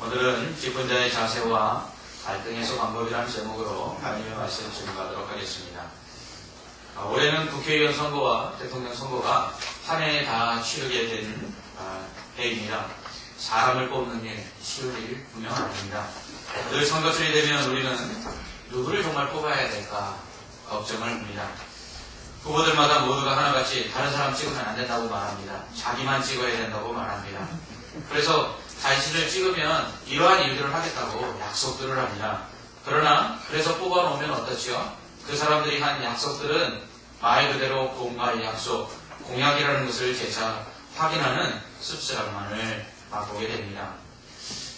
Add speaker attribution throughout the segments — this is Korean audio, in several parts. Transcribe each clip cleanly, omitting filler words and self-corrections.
Speaker 1: 오늘은 기쁜자의 자세와 갈등에서 방법이라는 제목으로 하나님의 말씀을 증거하도록 하겠습니다. 올해는 국회의원 선거와 대통령 선거가 한 해에 다 치르게 된 해입니다. 사람을 뽑는 게 쉬운 일 분명 아닙니다. 늘 선거철이 되면 우리는 누구를 정말 뽑아야 될까 걱정을 합니다. 후보들마다 모두가 하나같이 다른 사람 찍으면 안 된다고 말합니다. 자기만 찍어야 된다고 말합니다. 그래서 자신을 찍으면 이러한 일들을 하겠다고 약속들을 합니다. 그러나 그래서 뽑아놓으면 어떻죠? 그 사람들이 한 약속들은 말 그대로 공과의 약속, 공약이라는 것을 재차 확인하는 씁쓸함만을 맛보게 됩니다.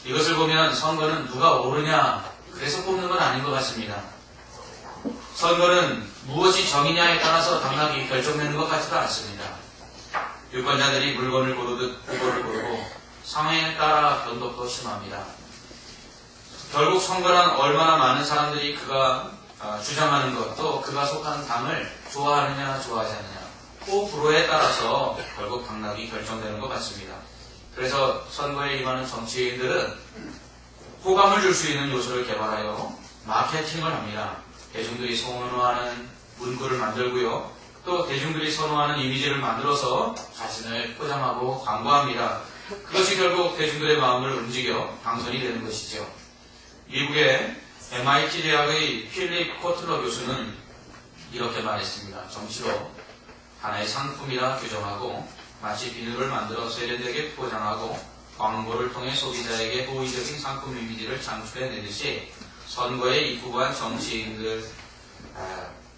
Speaker 1: 이것을 보면 선거는 누가 오르냐 그래서 뽑는 건 아닌 것 같습니다. 선거는 무엇이 정이냐에 따라서 당락이 결정되는 것 같지도 않습니다. 유권자들이 물건을 고르듯 후보를 고르고 상황에 따라 변동도 심합니다. 결국 선거란 얼마나 많은 사람들이 그가 주장하는 것, 또 그가 속한 당을 좋아하느냐 좋아하지 않느냐 호불호에 따라서 결국 당락이 결정되는 것 같습니다. 그래서 선거에 임하는 정치인들은 호감을 줄 수 있는 요소를 개발하여 마케팅을 합니다. 대중들이 선호하는 문구를 만들고요. 또 대중들이 선호하는 이미지를 만들어서 자신을 포장하고 광고합니다. 그것이 결국 대중들의 마음을 움직여 당선이 되는 것이죠. 미국의 MIT 대학의 필립 코틀러 교수는 이렇게 말했습니다. 정치로 하나의 상품이라 규정하고 마치 비누를 만들어 세련되게 포장하고 광고를 통해 소비자에게 호의적인 상품 이미지를 창출해내듯이 선거에 입후보한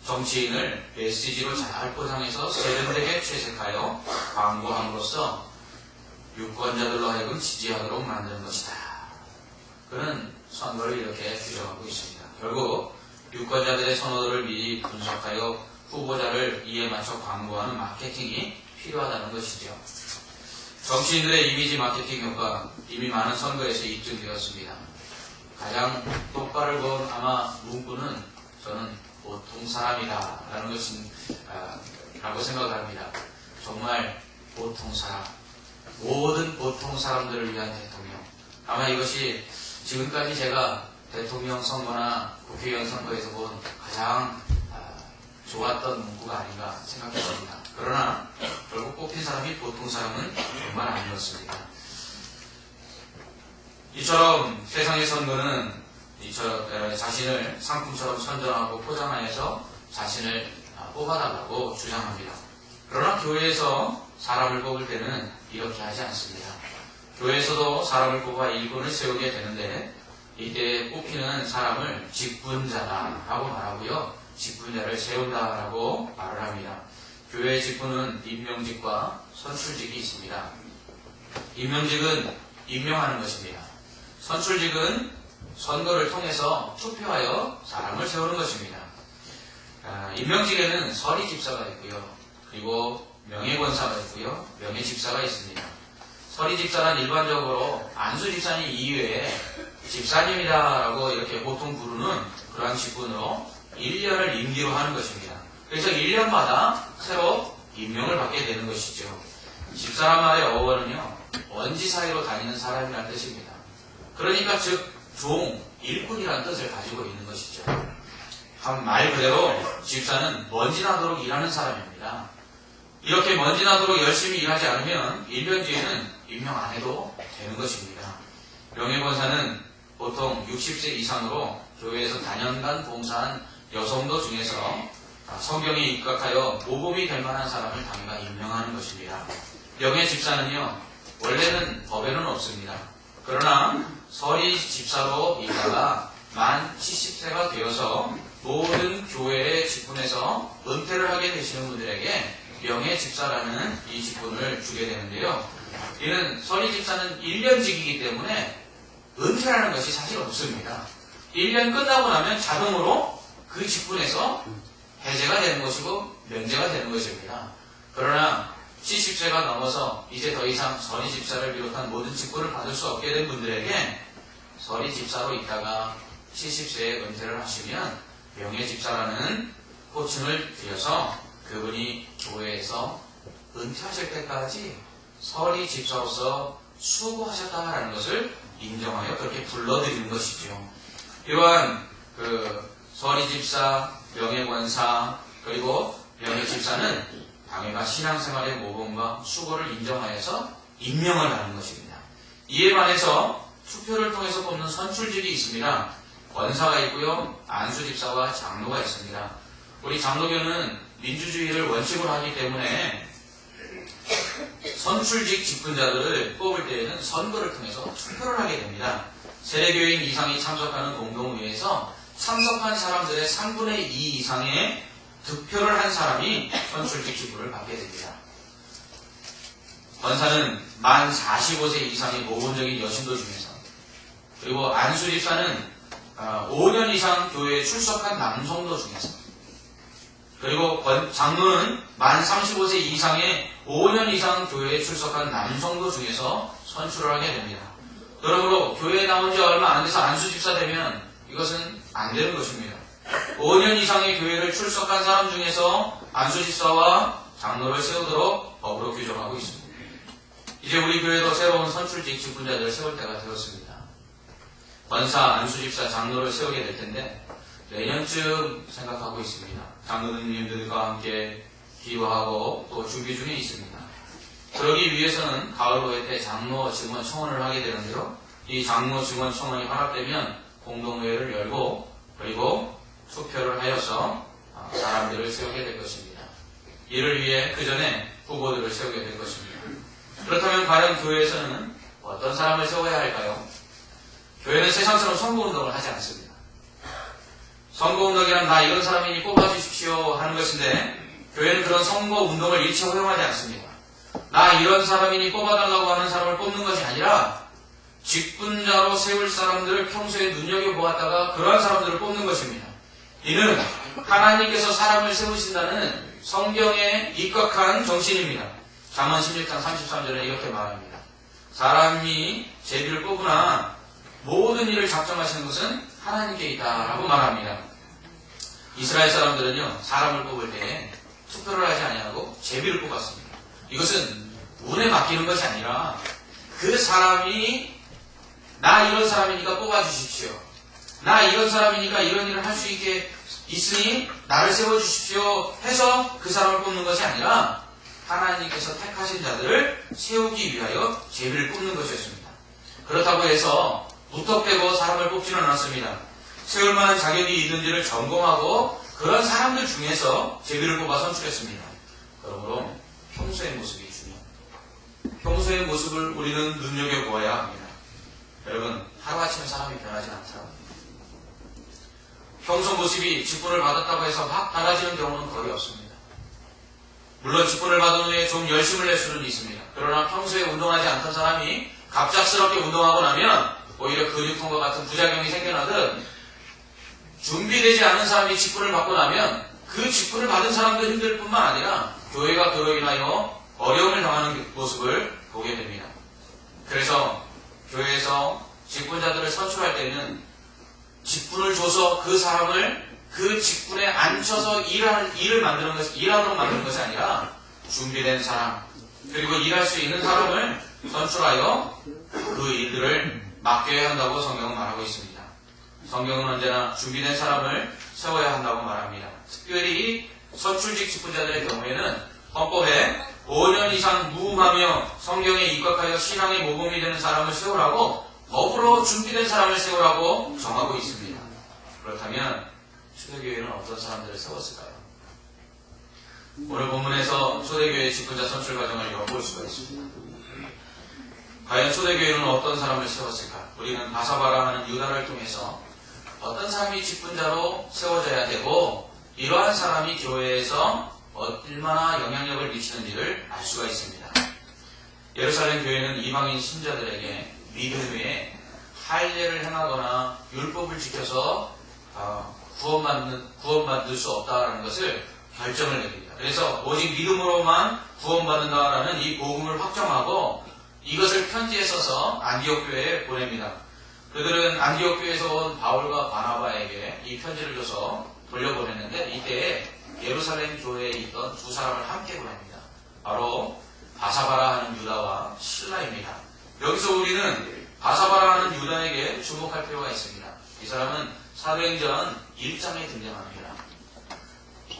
Speaker 1: 정치인을 메시지로 잘 포장해서 세련되게 채색하여 광고함으로써 유권자들로 하여금 지지하도록 만드는 것이다. 그는 선거를 이렇게 규정하고 있습니다. 결국 유권자들의 선호도를 미리 분석하여 후보자를 이에 맞춰 광고하는 마케팅이 필요하다는 것이죠. 정치인들의 이미지 마케팅 효과 이미 많은 선거에서 입증되었습니다. 가장 똑바로 본 아마 문구는 저는 보통 사람이다 라는 것이라고 생각합니다. 정말 보통 사람, 모든 보통 사람들을 위한 대통령. 아마 이것이 지금까지 제가 대통령 선거나 국회의원 선거에서 본 가장 좋았던 문구가 아닌가 생각합니다. 그러나 결국 뽑힌 사람이 보통 사람은 정말 아니었습니다. 이처럼 세상의 선거는 자신을 상품처럼 선전하고 포장하여서 자신을 뽑아달라고 주장합니다. 그러나 교회에서 사람을 뽑을 때는 이렇게 하지 않습니다. 교회에서도 사람을 뽑아 일꾼을 세우게 되는데 이때 뽑히는 사람을 직분자다라고 말하고요. 직분자를 세운다라고 말을 합니다. 교회의 직분은 임명직과 선출직이 있습니다. 임명직은 임명하는 것입니다. 선출직은 선거를 통해서 투표하여 사람을 세우는 것입니다. 임명직에는 서리집사가 있고요. 그리고 명예권사가 있고요. 명예집사가 있습니다. 서리집사는 일반적으로 안수집사님 이외에 집사님이라고 이렇게 보통 부르는 그러한 직분으로 1년을 임기로 하는 것입니다. 그래서 1년마다 새로 임명을 받게 되는 것이죠. 집사란 말의 어원은요, 먼지 사이로 다니는 사람이라는 뜻입니다. 그러니까 즉 종, 일꾼이라는 뜻을 가지고 있는 것이죠. 말 그대로 집사는 먼지 나도록 일하는 사람입니다. 이렇게 먼지 나도록 열심히 일하지 않으면 일년 뒤에는 임명 안 해도 되는 것입니다. 명예권사는 보통 60세 이상으로 교회에서 다년간 봉사한 여성도 중에서 성경에 입각하여 모범이 될 만한 사람을 당연히 임명하는 것입니다. 명예집사는요, 원래는 법에는 없습니다. 그러나 서리 집사로 있다가 만 70세가 되어서 모든 교회의 직분에서 은퇴를 하게 되시는 분들에게 명예집사라는 이 직분을 주게 되는데요. 이는 서리집사는 1년직이기 때문에 은퇴라는 것이 사실 없습니다. 1년 끝나고 나면 자동으로 그 직분에서 해제가 되는 것이고 면제가 되는 것입니다. 그러나 70세가 넘어서 이제 더 이상 서리집사를 비롯한 모든 직분을 받을 수 없게 된 분들에게 서리집사로 있다가 70세에 은퇴를 하시면 명예집사라는 호칭을 드려서 그분이 교회에서 은퇴하실 때까지 서리집사로서 수고하셨다는 것을 인정하여 그렇게 불러들이는 것이죠. 이러한 서리집사, 명예권사, 그리고 명예집사는 당회가 신앙생활의 모범과 수고를 인정하여서 임명을 하는 것입니다. 이에 반해서 투표를 통해서 뽑는 선출직이 있습니다. 권사가 있고요, 안수집사와 장로가 있습니다. 우리 장로교는 민주주의를 원칙으로 하기 때문에 선출직 직분자들을 뽑을 때에는 선거를 통해서 투표를 하게 됩니다. 세례교인 이상이 참석하는 공동회의에서 참석한 사람들의 3분의 2 이상의 득표를 한 사람이 선출직 직분을 받게 됩니다. 권사는 만 45세 이상의 모범적인 여신도 중에서, 그리고 안수집사는 5년 이상 교회에 출석한 남성도 중에서, 그리고 장로는 만 35세 이상의 5년 이상 교회에 출석한 남성도 중에서 선출을 하게 됩니다. 그러므로 교회에 나온 지 얼마 안 돼서 안수집사 되면 이것은 안 되는 것입니다. 5년 이상의 교회를 출석한 사람 중에서 안수집사와 장로를 세우도록 법으로 규정하고 있습니다. 이제 우리 교회도 새로운 선출직 직분자들을 세울 때가 되었습니다. 권사, 안수집사, 장로를 세우게 될 텐데 내년쯤 생각하고 있습니다. 장로님들과 함께 기도하고 또 준비 중에 있습니다. 그러기 위해서는 가을 호회 때 장로 증원 청원을 하게 되는데요. 이 장로 증원 청원이 허락되면 공동회의를 열고 그리고 투표를 하여서 사람들을 세우게 될 것입니다. 이를 위해 그 전에 후보들을 세우게 될 것입니다. 그렇다면 과연 교회에서는 어떤 사람을 세워야 할까요? 교회는 세상처럼 선거운동을 하지 않습니다. 선거운동이란 나 이런 사람이니 뽑아주십시오 하는 것인데 교회는 그런 선거운동을 일체 허용하지 않습니다. 나 이런 사람이니 뽑아달라고 하는 사람을 뽑는 것이 아니라 직분자로 세울 사람들을 평소에 눈여겨보았다가 그러한 사람들을 뽑는 것입니다. 이는 하나님께서 사람을 세우신다는 성경에 입각한 정신입니다. 잠언 16장 33절에 이렇게 말합니다. 사람이 제비를 뽑으나 모든 일을 작정하시는 것은 하나님께 있다라고 말합니다. 이스라엘 사람들은요, 사람을 뽑을 때 투표를 하지 아니하고 제비를 뽑았습니다. 이것은 운에 맡기는 것이 아니라 그 사람이 나 이런 사람이니까 뽑아주십시오. 나 이런 사람이니까 이런 일을 할 수 있게 있으니 나를 세워주십시오 해서 그 사람을 뽑는 것이 아니라 하나님께서 택하신 자들을 세우기 위하여 제비를 뽑는 것이었습니다. 그렇다고 해서 무턱대고 사람을 뽑지는 않았습니다. 세울 만한 자격이 있는지를 점검하고 그런 사람들 중에서 제비를 뽑아 선출했습니다. 그러므로 평소의 모습이 중요합니다. 평소의 모습을 우리는 눈여겨보아야 합니다. 여러분, 하루아침에 사람이 변하지 않더라고요. 평소 모습이 직분을 받았다고 해서 막 달라지는 경우는 거의 없습니다. 물론 직분을 받은 후에 좀 열심을 낼 수는 있습니다. 그러나 평소에 운동하지 않던 사람이 갑작스럽게 운동하고 나면 오히려 근육통과 같은 부작용이 생겨나듯 준비되지 않은 사람이 직분을 받고 나면 그 직분을 받은 사람도 힘들 뿐만 아니라 교회가 그로 인하여 어려움을 당하는 모습을 보게 됩니다. 그래서 교회에서 직분자들을 선출할 때는 직분을 줘서 그 사람을 그 직분에 앉혀서 일하도록 만드는 것이 아니라 준비된 사람, 그리고 일할 수 있는 사람을 선출하여 그 일들을 맡겨야 한다고 성경은 말하고 있습니다. 성경은 언제나 준비된 사람을 세워야 한다고 말합니다. 특별히 선출직 직분자들의 경우에는 헌법에 5년 이상 무음하며 성경에 입각하여 신앙의 모범이 되는 사람을 세우라고 법으로 준비된 사람을 세우라고 정하고 있습니다. 그렇다면 초대교회는 어떤 사람들을 세웠을까요? 오늘 본문에서 초대교회 직분자 선출 과정을 엿볼 수가 있습니다. 과연 초대교회는 어떤 사람을 세웠을까? 우리는 바사바라 하는 유다를 통해서 어떤 사람이 직분자로 세워져야 되고 이러한 사람이 교회에서 얼마나 영향력을 미치는지를 알 수가 있습니다. 예루살렘 교회는 이방인 신자들에게 믿음 외에 할례를 행하거나 율법을 지켜서 구원받을 수 없다는 것을 결정을 내립니다. 그래서 오직 믿음으로만 구원받는다라는 이 복음을 확정하고 이것을 편지에 써서 안디옥 교회에 보냅니다. 그들은 안디옥 교회에서 온 바울과 바나바에게 이 편지를 줘서 돌려보냈는데 이때 예루살렘 교회에 있던 두 사람을 함께 보냅니다. 바로 바사바라 하는 유다와 실라입니다. 여기서 우리는 바사바라 하는 이 사람은 사도행전 1장에 등장합니다.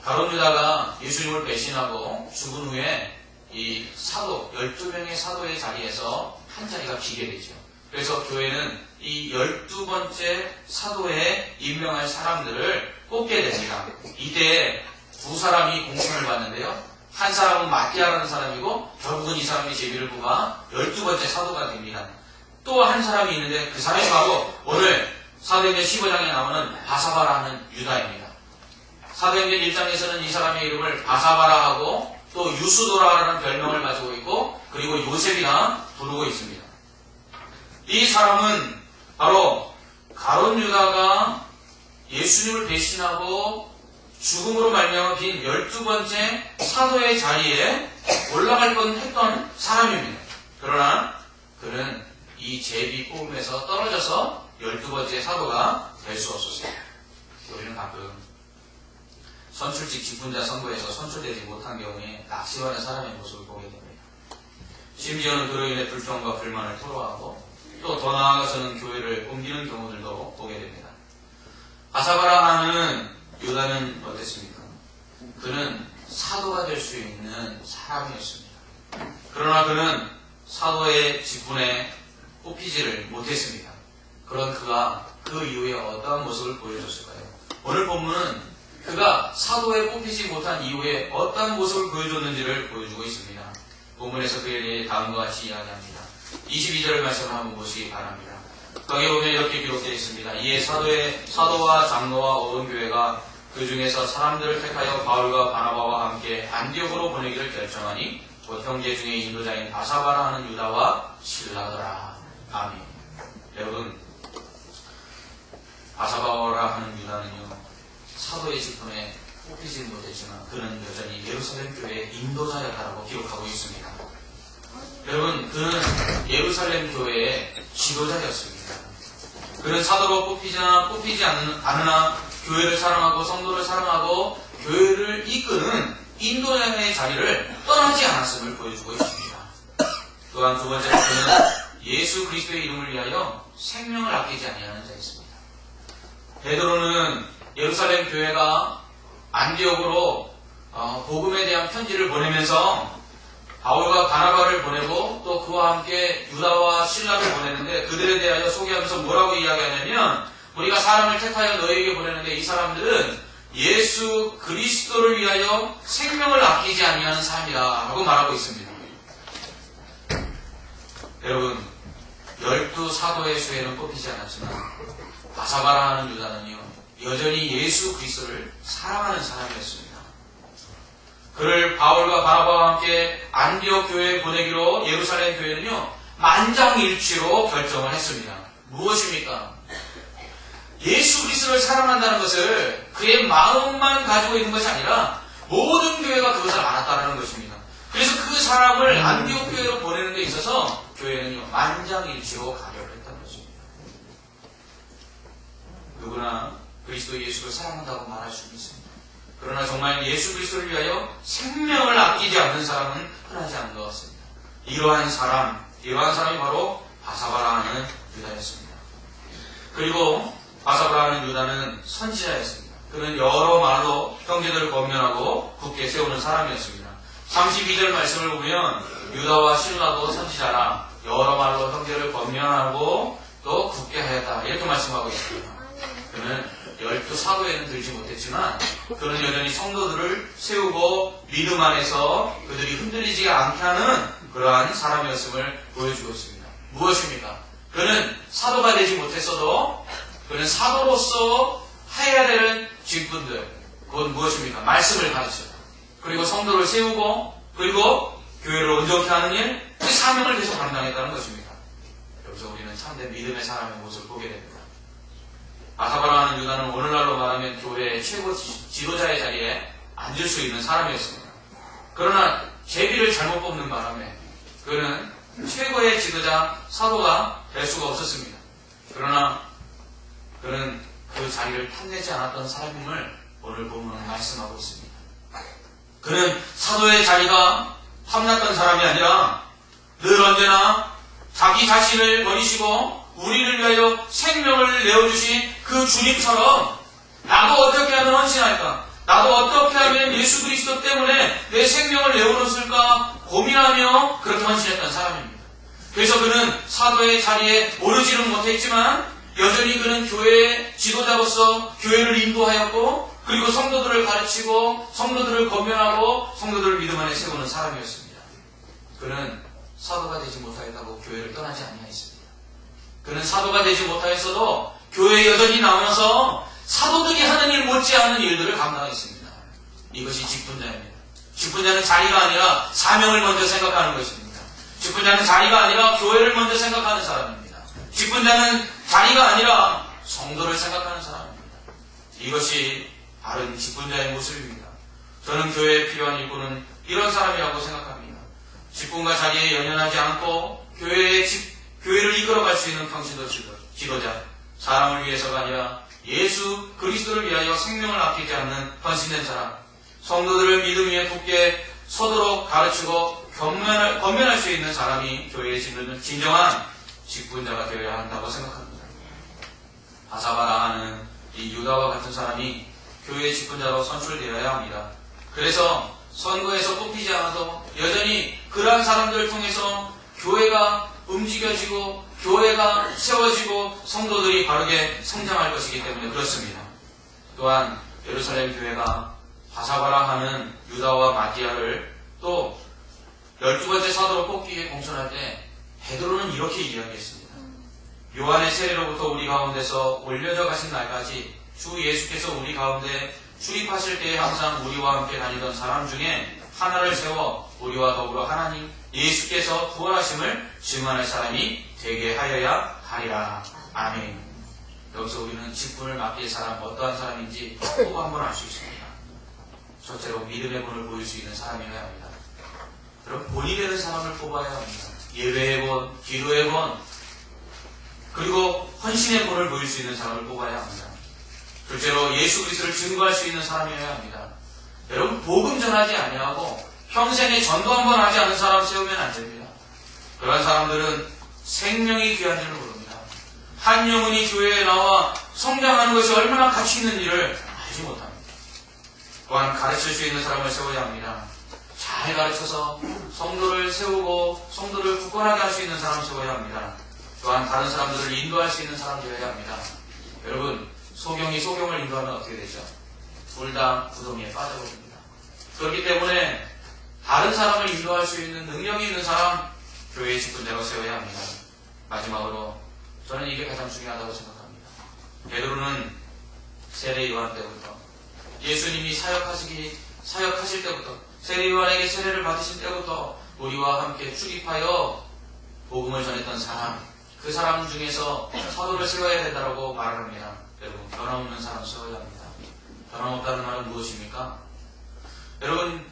Speaker 1: 가룟 유다가 예수님을 배신하고 죽은 후에 이 사도, 12명의 사도의 자리에서 한 자리가 비게 되죠. 그래서 교회는 이 12번째 사도에 임명할 사람들을 뽑게 됩니다. 이때 두 사람이 공천을 받는데요. 한 사람은 마띠아라는 사람이고 결국은 이 사람이 제비를 뽑아 12번째 사도가 됩니다. 또 한 사람이 있는데 그 사람이 바로 오늘 사도행전 15장에 나오는 바사바라는 유다입니다. 사도행전 1장에서는 이 사람의 이름을 바사바라하고 또 유스도라라는 별명을 가지고 있고 그리고 요셉이나 부르고 있습니다. 이 사람은 바로 가룟 유다가 예수님을 배신하고 죽음으로 말미암아 빈 12번째 사도의 자리에 올라갈 뻔했던 사람입니다. 그러나 그는 이 제비 뽑음에서 떨어져서 12번째 사도가 될 수 없었어요. 우리는 가끔 선출직 직분자 선거에서 선출되지 못한 경우에 낙심하는 사람의 모습을 보게 됩니다. 심지어는 그로 인해 불평과 불만을 토로하고 또 더 나아가서는 교회를 옮기는 경우들도 보게 됩니다. 바사바라 하는 유다는 어땠습니까? 그는 사도가 될 수 있는 사람이었습니다. 그러나 그는 사도의 직분에 뽑히지를 못했습니다. 그런 그가 그 이후에 어떠한 모습을 보여줬을까요? 오늘 본문은 그가 사도에 뽑히지 못한 이후에 어떠한 모습을 보여줬는지를 보여주고 있습니다. 본문에서 그에 대해 다음과 같이 이야기합니다. 22절 말씀을 한번 보시기 바랍니다. 거기에 보면 이렇게 기록되어 있습니다. 이에 사도와 장로와 온 교회가 그 중에서 사람들을 택하여 바울과 바나바와 함께 안디옥으로 보내기를 결정하니 곧 형제 중에 인도자인 바사바라 하는 유다와 실라더라. 아멘. 여러분, 바사바라 하는 유다는요, 사도의 직분에 뽑히지는 못했지만 그는 여전히 예루살렘 교회의 인도자였다라고 기록하고 있습니다. 여러분, 그는 예루살렘 교회의 지도자였습니다. 그는 사도로 뽑히지 않으나 교회를 사랑하고 성도를 사랑하고 교회를 이끄는 인도자의 자리를 떠나지 않았음을 보여주고 있습니다. 또한 두 번째로 그는 예수 그리스도의 이름을 위하여 생명을 아끼지 아니하는 자였습니다. 베드로는 예루살렘 교회가 안디옥으로 복음에 대한 편지를 보내면서 바울과 바나바를 보내고 또 그와 함께 유다와 실라를 보내는데 그들에 대하여 소개하면서 뭐라고 이야기하냐면 우리가 사람을 택하여 너희에게 보내는데 이 사람들은 예수 그리스도를 위하여 생명을 아끼지 아니하는 사람이다 라고 말하고 있습니다. 여러분, 12사도의 수에는 뽑히지 않았지만 바사바라 하는 유다는요 여전히 예수 그리스도를 사랑하는 사람이었습니다. 그를 바울과 바나바와 함께 안디옥 교회에 보내기로 예루살렘 교회는요 만장일치로 결정을 했습니다. 무엇입니까? 예수 그리스도를 사랑한다는 것을 그의 마음만 가지고 있는 것이 아니라 모든 교회가 그것을 알았다는 것입니다. 그래서 그 사람을 안디옥 교회로 보내는 데 있어서 교회는요 만장일치로 가려를 했다는 것입니다. 누구나 그리스도 예수를 사랑한다고 말할 수 있습니다. 그러나 정말 예수 그리스도를 위하여 생명을 아끼지 않는 사람은 흔하지 않은 것 같습니다. 이러한 사람이 바로 바사바라 하는 유다였습니다. 그리고 바사바라 하는 유다는 선지자였습니다. 그는 여러 말로 형제들을 권면하고 굳게 세우는 사람이었습니다. 32절 말씀을 보면 유다와 실라도 선지자라 여러 말로 형제를 권면하고 또 굳게 하였다 이렇게 말씀하고 있습니다. 그는 12사도에는 들지 못했지만 그는 여전히 성도들을 세우고 믿음 안에서 그들이 흔들리지 않게 하는 그러한 사람이었음을 보여주고 있습니다. 무엇입니까? 그는 사도가 되지 못했어도 그는 사도로서 해야 되는 직분들 그건 무엇입니까? 말씀을 가르치고 그리고 성도를 세우고 그리고 교회를 온전케 하는 일 그 사명을 계속 감당했다는 것입니다. 여기서 우리는 참된 믿음의 사람의 모습을 보게 됩니다. 바사바라 하는 유다는 오늘날로 말하면 교회의 최고 지도자의 자리에 앉을 수 있는 사람이었습니다. 그러나 제비를 잘못 뽑는 바람에 그는 최고의 지도자 사도가 될 수가 없었습니다. 그러나 그는 그 자리를 탐내지 않았던 사람임을 오늘 본문은 말씀하고 있습니다. 그는 사도의 자리가 탐났던 사람이 아니라 늘 언제나 자기 자신을 버리시고 우리를 위하여 생명을 내어주신 그 그 주님처럼 나도 어떻게 하면 헌신할까? 나도 어떻게 하면 예수 그리스도 때문에 내 생명을 내어놓을까 고민하며 그렇게 헌신했던 사람입니다. 그래서 그는 사도의 자리에 오르지는 못했지만 여전히 그는 교회의 지도자로서 교회를 인도하였고 그리고 성도들을 가르치고 성도들을 권면하고 성도들을 믿음 안에 세우는 사람이었습니다. 그는 사도가 되지 못하였다고 교회를 떠나지 아니하였습니다. 그는 사도가 되지 못하였어도 교회에 여전히 남아서 사도들이 하는 일 못지않은 일들을 감당했습니다. 이것이 직분자입니다. 직분자는 자리가 아니라 사명을 먼저 생각하는 것입니다. 직분자는 자리가 아니라 교회를 먼저 생각하는 사람입니다. 직분자는 자리가 아니라 성도를 생각하는 사람입니다. 이것이 바른 직분자의 모습입니다. 저는 교회에 필요한 일꾼은 이런 사람이라고 생각합니다. 직분과 자리에 연연하지 않고 교회를 이끌어갈 수 있는 평신도 지도자, 사람을 위해서가 아니라 예수 그리스도를 위하여 생명을 아끼지 않는 헌신된 사람, 성도들을 믿음 위에 굳게 서도록 가르치고 권면할 수 있는 사람이 교회의 진정한 직분자가 되어야 한다고 생각합니다. 바사바라 하는 이 유다와 같은 사람이 교회의 직분자로 선출되어야 합니다. 그래서 선거에서 뽑히지 않아도 여전히 그러한 사람들을 통해서 교회가 움직여지고 교회가 세워지고 성도들이 바르게 성장할 것이기 때문에 그렇습니다. 또한 예루살렘 교회가 바사바라 하는 유다와 마디아를 또 12번째 사도로 뽑기 위해 공천할 때 베드로는 이렇게 이야기했습니다. 요한의 세례로부터 우리 가운데서 올려져 가신 날까지 주 예수께서 우리 가운데 출입하실 때에 항상 우리와 함께 다니던 사람 중에 하나를 세워 우리와 더불어 하나님 예수께서 부활하심을 증언할 사람이 되게 하여야 하리라. 아멘. 여기서 우리는 직분을 맡길 사람 어떠한 사람인지 꼭 한번 알 수 있습니다. 첫째로 믿음의 본을 보일 수 있는 사람이어야 합니다. 여러분 본이 되는 사람을 뽑아야 합니다. 예배의 본, 기도의 본, 그리고 헌신의 본을 보일 수 있는 사람을 뽑아야 합니다. 둘째로 예수 그리스도를 증거할 수 있는 사람이어야 합니다. 여러분 복음 전하지 아니하고 평생에 전도 한 번 하지 않은 사람 세우면 안 됩니다. 그런 사람들은 생명이 귀한 줄을 모릅니다. 한 영혼이 교회에 나와 성장하는 것이 얼마나 가치 있는 일을 알지 못합니다. 또한 가르칠 수 있는 사람을 세워야 합니다. 잘 가르쳐서 성도를 세우고 성도를 굳건하게 할 수 있는 사람을 세워야 합니다. 또한 다른 사람들을 인도할 수 있는 사람이 되어야 합니다. 여러분 소경이 소경을 인도하면 어떻게 되죠? 둘 다 구덩이에 빠져버립니다. 그렇기 때문에 다른 사람을 인도할 수 있는 능력이 있는 사람, 교회의 직분자로 세워야 합니다. 마지막으로 저는 이게 가장 중요하다고 생각합니다. 베드로는 세례 요한 때부터 예수님이 사역하실 때부터 세례 요한에게 세례를 받으실 때부터 우리와 함께 출입하여 복음을 전했던 사람, 그 사람 중에서 사도를 세워야 된다고 말을 합니다. 여러분 변함없는 사람 세워야 합니다. 변함없다는 말은 무엇입니까? 여러분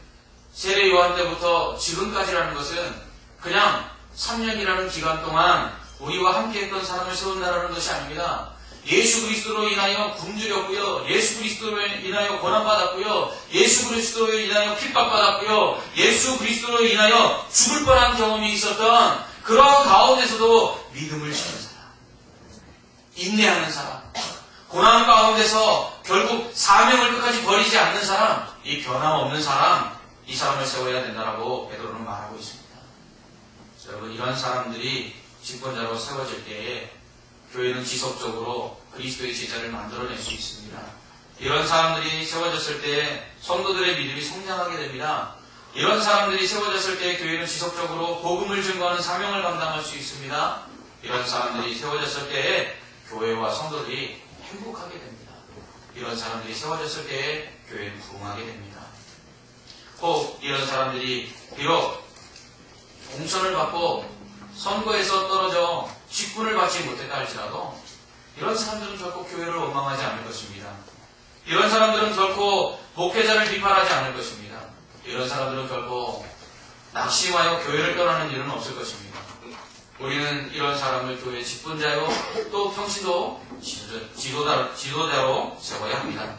Speaker 1: 세례 요한 때부터 지금까지라는 것은 그냥 3년이라는 기간 동안 우리와 함께 했던 사람을 세운다는 것이 아닙니다. 예수 그리스도로 인하여 굶주렸고요. 예수 그리스도로 인하여 고난받았고요. 예수 그리스도로 인하여 핍박받았고요. 예수 그리스도로 인하여 죽을 뻔한 경험이 있었던 그러한 가운데서도 믿음을 지키는 사람, 인내하는 사람, 고난 가운데서 결국 사명을 끝까지 버리지 않는 사람, 이 변함없는 사람, 이 사람을 세워야 된다라고 베드로는 말하고 있습니다. 여러분 이런 사람들이 직분자로 세워질 때에 교회는 지속적으로 그리스도의 제자를 만들어낼 수 있습니다. 이런 사람들이 세워졌을 때 성도들의 믿음이 성장하게 됩니다. 이런 사람들이 세워졌을 때 교회는 지속적으로 복음을 증거하는 사명을 감당할 수 있습니다. 이런 사람들이 세워졌을 때 교회와 성도들이 행복하게 됩니다. 이런 사람들이 세워졌을 때 교회는 부흥하게 됩니다. 꼭 이런 사람들이 비록 공천을 받고 선거에서 떨어져 직분을 받지 못했다 할지라도 이런 사람들은 결코 교회를 원망하지 않을 것입니다. 이런 사람들은 결코 목회자를 비판하지 않을 것입니다. 이런 사람들은 결코 낙심하여 교회를 떠나는 일은 없을 것입니다. 우리는 이런 사람을 교회의 직분자요 또 평신도 지도자로 세워야 합니다.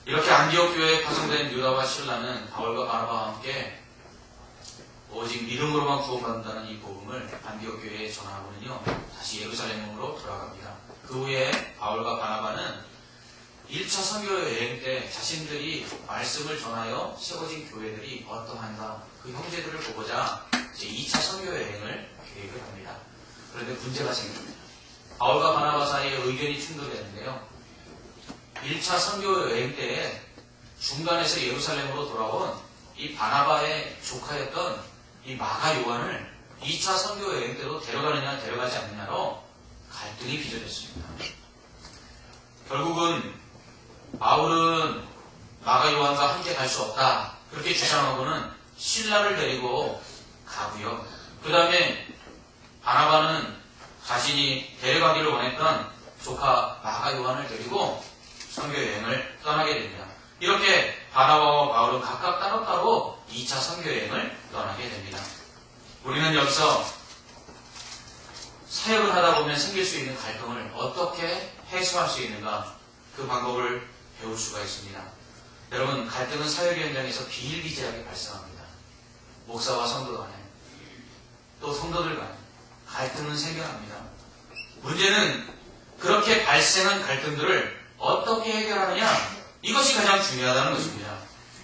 Speaker 1: 이렇게 안디옥 교회에 파송된 유다와 실라는 바울과 바나바와 함께 오직 믿음으로만 구원받는다는 이 복음을 안디옥 교회에 전하고는요, 다시 예루살렘으로 돌아갑니다. 그 후에 바울과 바나바는 1차 선교 여행 때 자신들이 말씀을 전하여 세워진 교회들이 어떠한가 그 형제들을 보고자 이제 2차 선교 여행을 계획을 합니다. 그런데 문제가 생깁니다. 바울과 바나바 사이에 의견이 충돌되는데요. 1차 선교 여행 때에 중간에서 예루살렘으로 돌아온 이 바나바의 조카였던 이 마가 요한을 2차 선교 여행 때도 데려가느냐 데려가지 않느냐로 갈등이 빚어졌습니다. 결국은 바울은 마가 요한과 함께 갈 수 없다 그렇게 주장하고는 실라를 데리고 가고요. 그 다음에 바나바는 자신이 데려가기를 원했던 조카 마가 요한을 데리고 선교 여행을 떠나게 됩니다. 이렇게 바나바와 바울은 각각 따로따로 2차 선교 여행을 떠나게 됩니다. 우리는 여기서 사역을 하다 보면 생길 수 있는 갈등을 어떻게 해소할 수 있는가 그 방법을 배울 수가 있습니다. 여러분, 갈등은 사역의 현장에서 비일비재하게 발생합니다. 목사와 성도 간에 또 성도들 간에 갈등은 생겨납니다. 문제는 그렇게 발생한 갈등들을 어떻게 해결하느냐 이것이 가장 중요하다는 것입니다.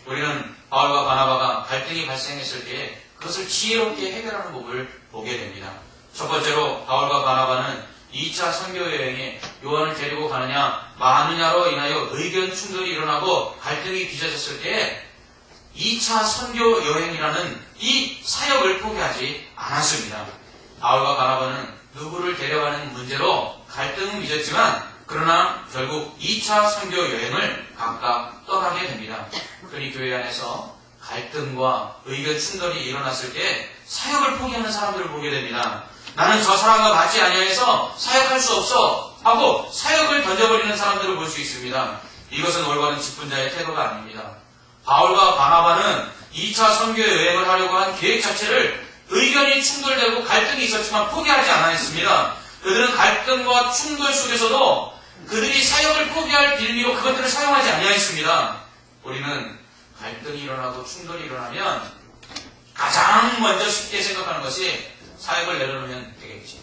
Speaker 1: 우리는 바울과 바나바가 갈등이 발생했을 때에 그것을 지혜롭게 해결하는 법을 보게 됩니다. 첫 번째로 바울과 바나바는 2차 선교 여행에 요한을 데리고 가느냐 마느냐로 인하여 의견 충돌이 일어나고 갈등이 빚어졌을 때에 2차 선교 여행이라는 이 사역을 포기하지 않았습니다. 바울과 바나바는 누구를 데려가는 문제로 갈등은 빚었지만 그러나 결국 2차 선교 여행을 각각 떠나게 됩니다. 그러니 교회 안에서 갈등과 의견 충돌이 일어났을 때 사역을 포기하는 사람들을 보게 됩니다. 나는 저 사람과 맞지 아니하여서 사역할 수 없어 하고 사역을 던져버리는 사람들을 볼 수 있습니다. 이것은 올바른 직분자의 태도가 아닙니다. 바울과 바나바는 2차 선교 여행을 하려고 한 계획 자체를 의견이 충돌되고 갈등이 있었지만 포기하지 않았습니다. 그들은 갈등과 충돌 속에서도 그들이 사역을 포기할 빌미로 그것들을 사용하지 아니하였습니다. 우리는 갈등이 일어나고 충돌이 일어나면 가장 먼저 쉽게 생각하는 것이 사역을 내려놓으면 되겠지,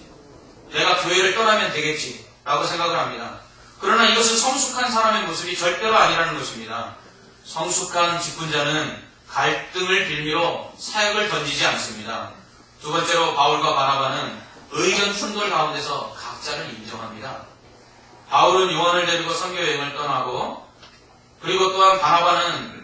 Speaker 1: 내가 교회를 떠나면 되겠지 라고 생각을 합니다. 그러나 이것은 성숙한 사람의 모습이 절대로 아니라는 것입니다. 성숙한 직분자는 갈등을 빌미로 사역을 던지지 않습니다. 두 번째로 바울과 바나바는 의견 충돌 가운데서 각자를 인정합니다. 바울은 요한을 데리고 선교 여행을 떠나고 그리고 또한 바나바는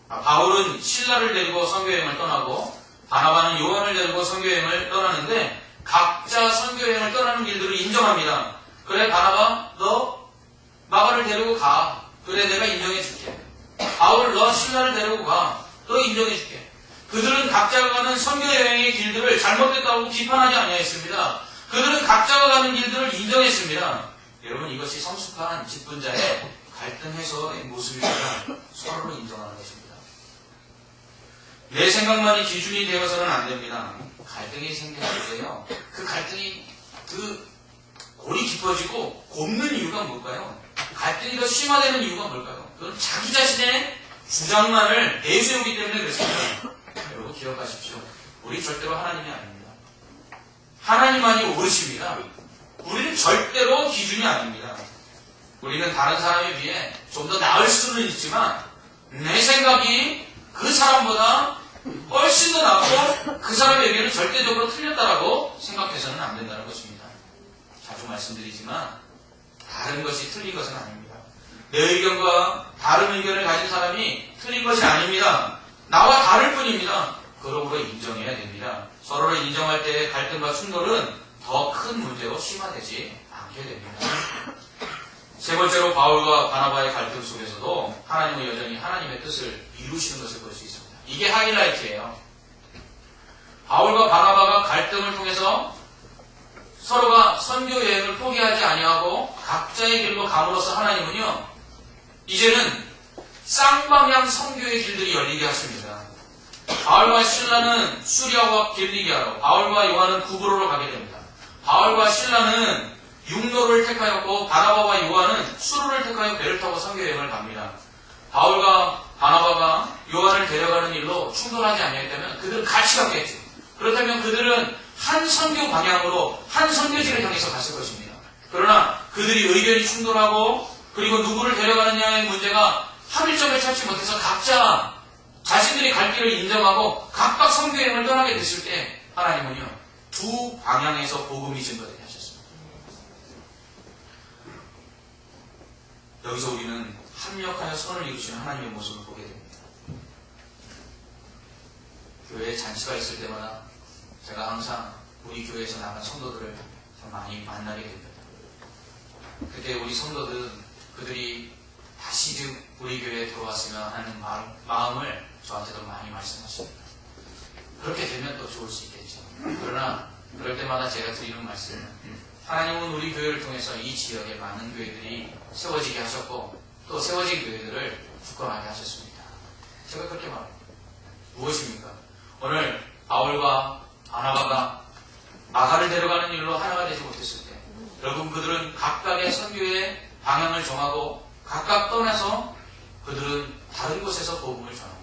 Speaker 1: 바울은 실라를 데리고 선교 여행을 떠나고 바나바는 요한을 데리고 선교 여행을 떠나는데 각자 선교 여행을 떠나는 길들을 인정합니다. 그래 바나바 너 마가를 데리고 가. 그래 내가 인정해 줄게. 바울 너 실라를 데리고 가. 너 인정해 줄게. 그들은 각자가 가는 선교 여행의 길들을 잘못됐다고 비판하지 아니하였습니다. 그들은 각자가 가는 길들을 인정했습니다. 여러분 이것이 성숙한 직분자의 갈등 해소의 모습입니다. 서로를 인정하는 것입니다. 내 생각만이 기준이 되어서는 안 됩니다. 갈등이 생겼을 때요. 그 갈등이 골이 깊어지고 곱는 이유가 뭘까요? 갈등이 더 심화되는 이유가 뭘까요? 그건 자기 자신의 주장만을 내세우기 때문에 그렇습니다. 여러분 기억하십시오. 우리 절대로 하나님이 아닙니다. 하나님만이 옳으십니다. 우리는 절대로 기준이 아닙니다. 우리는 다른 사람에 비해 좀 더 나을 수는 있지만 내 생각이 그 사람보다 훨씬 더 낫고 그 사람에게는 절대적으로 틀렸다라고 생각해서는 안 된다는 것입니다. 자주 말씀드리지만 다른 것이 틀린 것은 아닙니다. 내 의견과 다른 의견을 가진 사람이 틀린 것이 아닙니다. 나와 다를 뿐입니다. 그러므로 인정해야 됩니다. 서로를 인정할 때의 갈등과 충돌은 더 큰 문제로 심화되지 않게 됩니다. 세 번째로 바울과 바나바의 갈등 속에서도 하나님은 여전히 하나님의 뜻을 이루시는 것을 볼 수 있습니다. 이게 하이라이트예요. 바울과 바나바가 갈등을 통해서 서로가 선교 여행을 포기하지 아니하고 각자의 길로 감으로써 하나님은요 이제는 쌍방향 선교의 길들이 열리게 하십니다. 바울과 실라는 수리아와 길리기아로, 바울과 요한은 구브로로 가게 됩니다. 바울과 실라는 육로를 택하였고 바나바와 요한은 수로를 택하여 배를 타고 선교 여행을 갑니다. 바울과 바나바가 요한을 데려가는 일로 충돌하지 아니했다면 그들은 같이 갔겠죠. 그렇다면 그들은 한 선교 방향으로 한 선교지를 향해서 갔을 것입니다. 그러나 그들이 의견이 충돌하고 그리고 누구를 데려가느냐의 문제가 합일점을 찾지 못해서 각자 자신들이 갈 길을 인정하고 각각 선교 여행을 떠나게 됐을 때 하나님은요, 두 방향에서 복음이 증거되게 하셨습니다. 여기서 우리는 합력하여 선을 이루시는 하나님의 모습을 보게 됩니다. 교회에 잔치가 있을 때마다 제가 항상 우리 교회에서 나간 성도들을 참 많이 만나게 됩니다. 그때 우리 성도들은 그들이 다시 우리 교회에 들어왔으면 하는 마음을 저한테도 많이 말씀하십니다. 그렇게 되면 또 좋을 수 있겠죠. 그러나 그럴 때마다 제가 드리는 말씀은 하나님은 우리 교회를 통해서 이 지역에 많은 교회들이 세워지게 하셨고 또 세워진 교회들을 굳건하게 하셨습니다. 제가 그렇게 말합니다. 무엇입니까? 오늘 바울과 바나바가 마가를 데려가는 일로 하나가 되지 못했을 때 여러분 그들은 각각의 선교의 방향을 정하고 각각 떠나서 그들은 다른 곳에서 복음을 전합니다.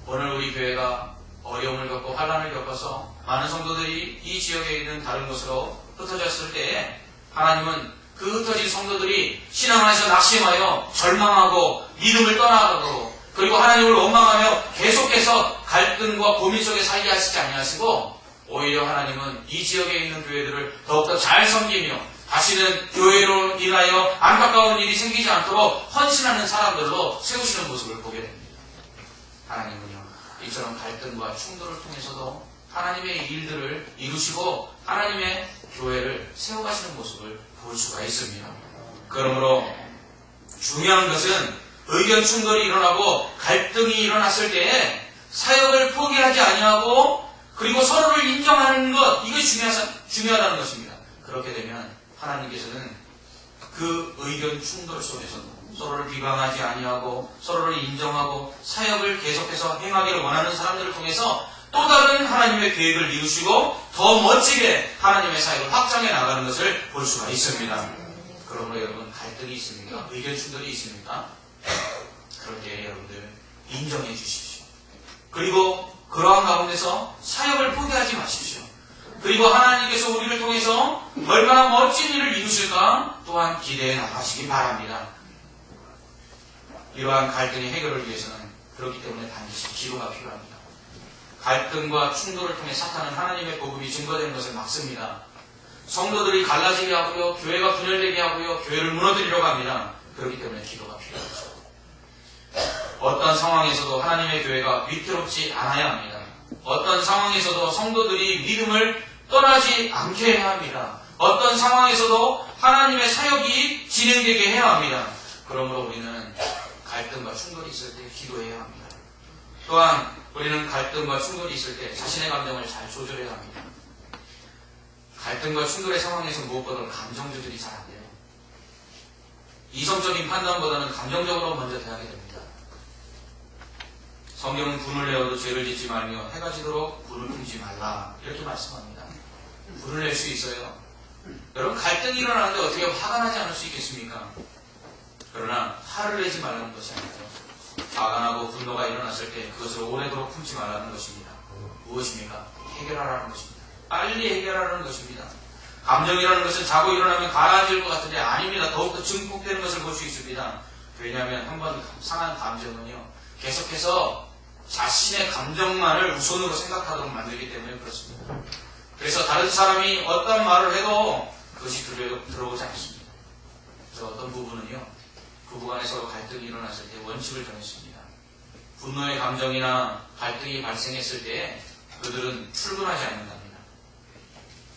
Speaker 1: 오늘 우리 교회가 어려움을 겪고 환난을 겪어서 많은 성도들이 이 지역에 있는 다른 곳으로 흩어졌을 때에 하나님은 그 흩어진 성도들이 신앙 안에서 낙심하여 절망하고 믿음을 떠나가고 그리고 하나님을 원망하며 계속해서 갈등과 고민 속에 살게 하시지 아니하시고 오히려 하나님은 이 지역에 있는 교회들을 더욱더 잘 섬기며 다시는 교회로 인하여 안타까운 일이 생기지 않도록 헌신하는 사람들로 세우시는 모습을 보게 됩니다. 하나님은요, 이처럼 갈등과 충돌을 통해서도 하나님의 일들을 이루시고 하나님의 교회를 세워가시는 모습을 볼 수가 있습니다. 그러므로 중요한 것은 의견 충돌이 일어나고 갈등이 일어났을 때에 사역을 포기하지 아니하고 그리고 서로를 인정하는 것, 이것이 중요하다는 것입니다. 그렇게 되면 하나님께서는 그 의견 충돌 속에서도 서로를 비방하지 아니하고 서로를 인정하고 사역을 계속해서 행하기를 원하는 사람들을 통해서 또 다른 하나님의 계획을 이루시고 더 멋지게 하나님의 사역을 확장해 나가는 것을 볼 수가 있습니다. 그러므로 여러분 갈등이 있습니까? 의견 충돌이 있습니까? 그럴 때 여러분들 인정해 주십시오. 그리고 그러한 가운데서 사역을 포기하지 마십시오. 그리고 하나님께서 우리를 통해서 얼마나 멋진 일을 이루실까 또한 기대해 나가시기 바랍니다. 이러한 갈등의 해결을 위해서는 그렇기 때문에 반드시 기도가 필요합니다. 갈등과 충돌을 통해 사탄은 하나님의 복음이 증거되는 것을 막습니다. 성도들이 갈라지게 하고요, 교회가 분열되게 하고요, 교회를 무너뜨리려고 합니다. 그렇기 때문에 기도가 필요하죠. 어떤 상황에서도 하나님의 교회가 위태롭지 않아야 합니다. 어떤 상황에서도 성도들이 믿음을 떠나지 않게 해야 합니다. 어떤 상황에서도 하나님의 사역이 진행되게 해야 합니다. 그러므로 우리는 갈등과 충돌이 있을 때 기도해야 합니다. 또한 우리는 갈등과 충돌이 있을 때 자신의 감정을 잘 조절해야 합니다. 갈등과 충돌의 상황에서 무엇보다 감정 조절이 잘 안 돼요. 이성적인 판단보다는 감정적으로 먼저 대하게 됩니다. 성경은 분을 내어도 죄를 짓지 말며 해가 지도록 불을 품지 말라 이렇게 말씀합니다. 불을 낼 수 있어요. 여러분 갈등이 일어나는데 어떻게 화가 나지 않을 수 있겠습니까? 그러나 화를 내지 말라는 것이 아니죠. 화가 나고 분노가 일어났을 때 그것을 오래도록 품지 말라는 것입니다. 무엇입니까? 해결하라는 것입니다. 빨리 해결하라는 것입니다. 감정이라는 것은 자고 일어나면 가라앉을 것 같은데 아닙니다. 더욱더 증폭되는 것을 볼 수 있습니다. 왜냐하면 한번 상한 감정은요 계속해서 자신의 감정만을 우선으로 생각하도록 만들기 때문에 그렇습니다. 그래서 다른 사람이 어떤 말을 해도 그것이 들어오지 않습니다. 그래서 어떤 부부는요 그 부부간에 서로 갈등이 일어났을 때 원칙을 정했습니다. 분노의 감정이나 갈등이 발생했을 때 그들은 출근하지 않는답니다.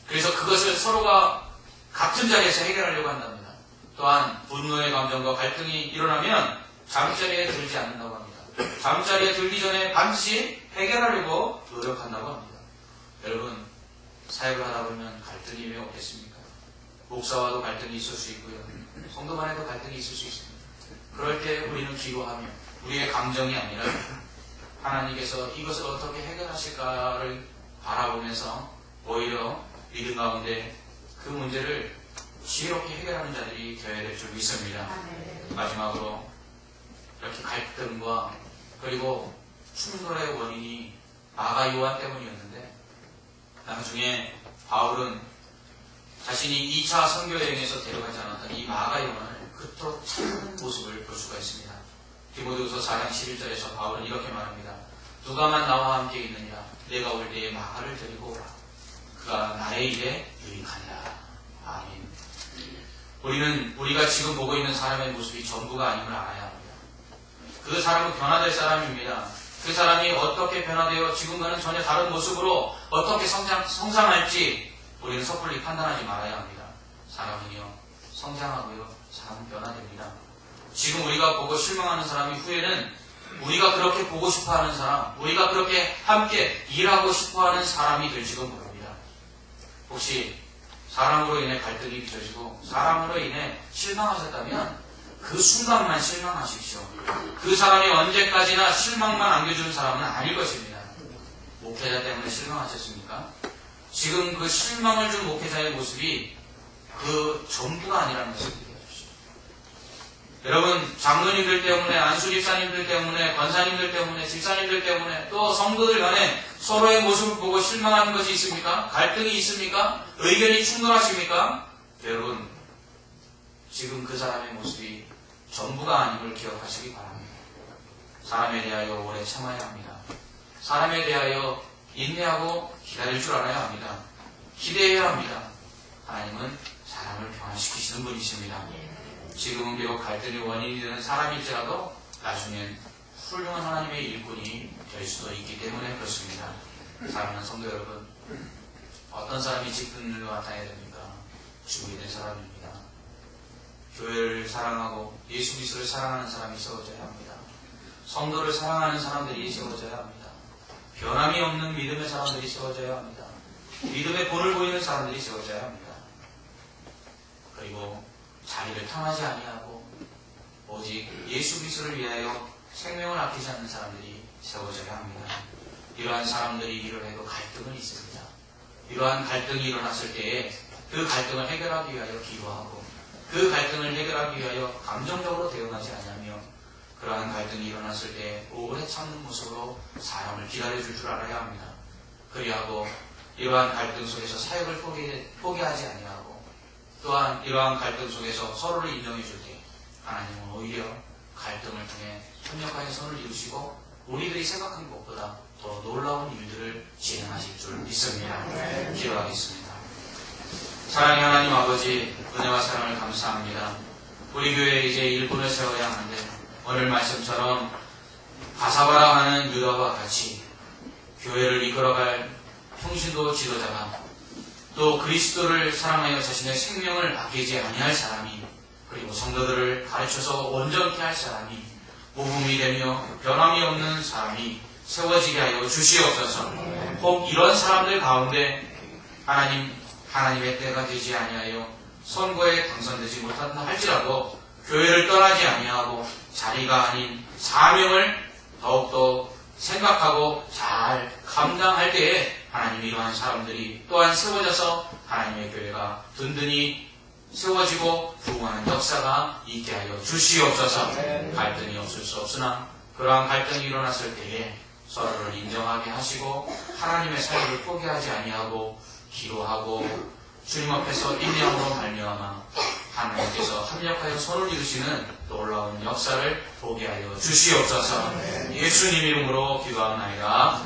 Speaker 1: 그래서 그것을 서로가 같은 자리에서 해결하려고 한답니다. 또한 분노의 감정과 갈등이 일어나면 잠자리에 들지 않는다고 합니다. 잠자리에 들기 전에 반드시 해결하려고 노력한다고 합니다. 여러분 사역을 하다 보면 갈등이 왜 없겠습니까? 목사와도 갈등이 있을 수 있고요. 성도 간에도 갈등이 있을 수 있습니다. 그럴 때 우리는 기도하며 우리의 감정이 아니라 하나님께서 이것을 어떻게 해결하실까를 바라보면서 오히려 믿음 가운데 그 문제를 지혜롭게 해결하는 자들이 되어야 될 줄 믿습니다. 마지막으로 이렇게 갈등과 그리고 충돌의 원인이 마가 요한 때문이었는데, 나중에 바울은 자신이 2차 선교 여행에서 데려가지 않았던 이 마가 요한을 그토록 착한 모습을 볼 수가 있습니다. 디모데후서 4장 11절에서 바울은 이렇게 말합니다. 누가만 나와 함께 있느냐? 내가 올 때에 마가를 데리고 오라. 그가 나의 일에 유익하니라. 아멘. 우리가 지금 보고 있는 사람의 모습이 전부가 아님을 알아야 합니다. 그 사람은 변화될 사람입니다. 그 사람이 어떻게 변화되어 지금과는 전혀 다른 모습으로 어떻게 성장할지 우리는 섣불리 판단하지 말아야 합니다. 사람은요, 성장하고요, 사람은 변화됩니다. 지금 우리가 보고 실망하는 사람이 후에는 우리가 그렇게 보고 싶어하는 사람, 우리가 그렇게 함께 일하고 싶어하는 사람이 될지도 모릅니다. 혹시 사람으로 인해 갈등이 빚어지고 사람으로 인해 실망하셨다면 그 순간만 실망하십시오. 그 사람이 언제까지나 실망만 안겨주는 사람은 아닐 것입니다. 목회자 때문에 실망하셨습니까? 지금 그 실망을 준 목회자의 모습이 그 전부가 아니라는 것을 기억해 주십시오. 여러분, 장로님들 때문에, 안수집사님들 때문에, 권사님들 때문에, 집사님들 때문에, 또 성도들 간에 서로의 모습을 보고 실망하는 것이 있습니까? 갈등이 있습니까? 의견이 충돌하십니까? 여러분, 지금 그 사람의 모습이 전부가 아님을 기억하시기 바랍니다. 사람에 대하여 오래 참아야 합니다. 사람에 대하여 인내하고 기다릴 줄 알아야 합니다. 기대해야 합니다. 하나님은 사람을 변화시키시는 분이십니다. 지금은 비록 갈등의 원인이 되는 사람일지라도 나중엔 훌륭한 하나님의 일꾼이 될 수도 있기 때문에 그렇습니다. 사랑하는 성도 여러분, 어떤 사람이 직분을 맡아야 됩니까? 주인의 사람입니다. 교회를 사랑하고 예수 그리스도를 사랑하는 사람이 세워져야 합니다. 성도를 사랑하는 사람들이 세워져야 합니다. 변함이 없는 믿음의 사람들이 세워져야 합니다. 믿음의 본을 보이는 사람들이 세워져야 합니다. 그리고 자리를 탐하지 아니하고 오직 예수 그리스도를 위하여 생명을 아끼지 않는 사람들이 세워져야 합니다. 이러한 사람들이 일을 해도 갈등은 있습니다. 이러한 갈등이 일어났을 때에 그 갈등을 해결하기 위하여 기도하고 그 갈등을 해결하기 위하여 감정적으로 대응하지 않으며 그러한 갈등이 일어났을 때 오래 참는 모습으로 사람을 기다려줄 줄 알아야 합니다. 그리하고 이러한 갈등 속에서 사역을 포기하지 아니하고 또한 이러한 갈등 속에서 서로를 인정해줄 때 하나님은 오히려 갈등을 통해 협력하여 선을 이루시고 우리들이 생각한 것보다 더 놀라운 일들을 진행하실 줄 믿습니다. 기도하겠습니다. 사랑의 하나님 아버지, 은혜와 사랑을 감사합니다. 우리 교회에 이제 일꾼을 세워야 하는데 오늘 말씀처럼 가사바라 하는 유다와 같이 교회를 이끌어갈 평신도 지도자가 또 그리스도를 사랑하여 자신의 생명을 아끼지 아니할 사람이 그리고 성도들을 가르쳐서 온전케 할 사람이 모범이 되며 변함이 없는 사람이 세워지게 하여 주시옵소서. 혹 이런 사람들 가운데 하나님의 때가 되지 아니하여 선거에 당선되지 못한다 할지라도 교회를 떠나지 아니하고 자리가 아닌 사명을 더욱더 생각하고 잘 감당할 때에 하나님 이러한 사람들이 또한 세워져서 하나님의 교회가 든든히 세워지고 부흥하는 역사가 있게 하여 주시옵소서. 갈등이 없을 수 없으나 그러한 갈등이 일어났을 때에 서로를 인정하게 하시고 하나님의 사역을 포기하지 아니하고 기도하고 주님 앞에서 인내함으로 말미암아 하나님께서 합력하여 선을 이루시는 놀라운 역사를 보게 하여 주시옵소서. 예수님 이름으로 기도하옵나이다.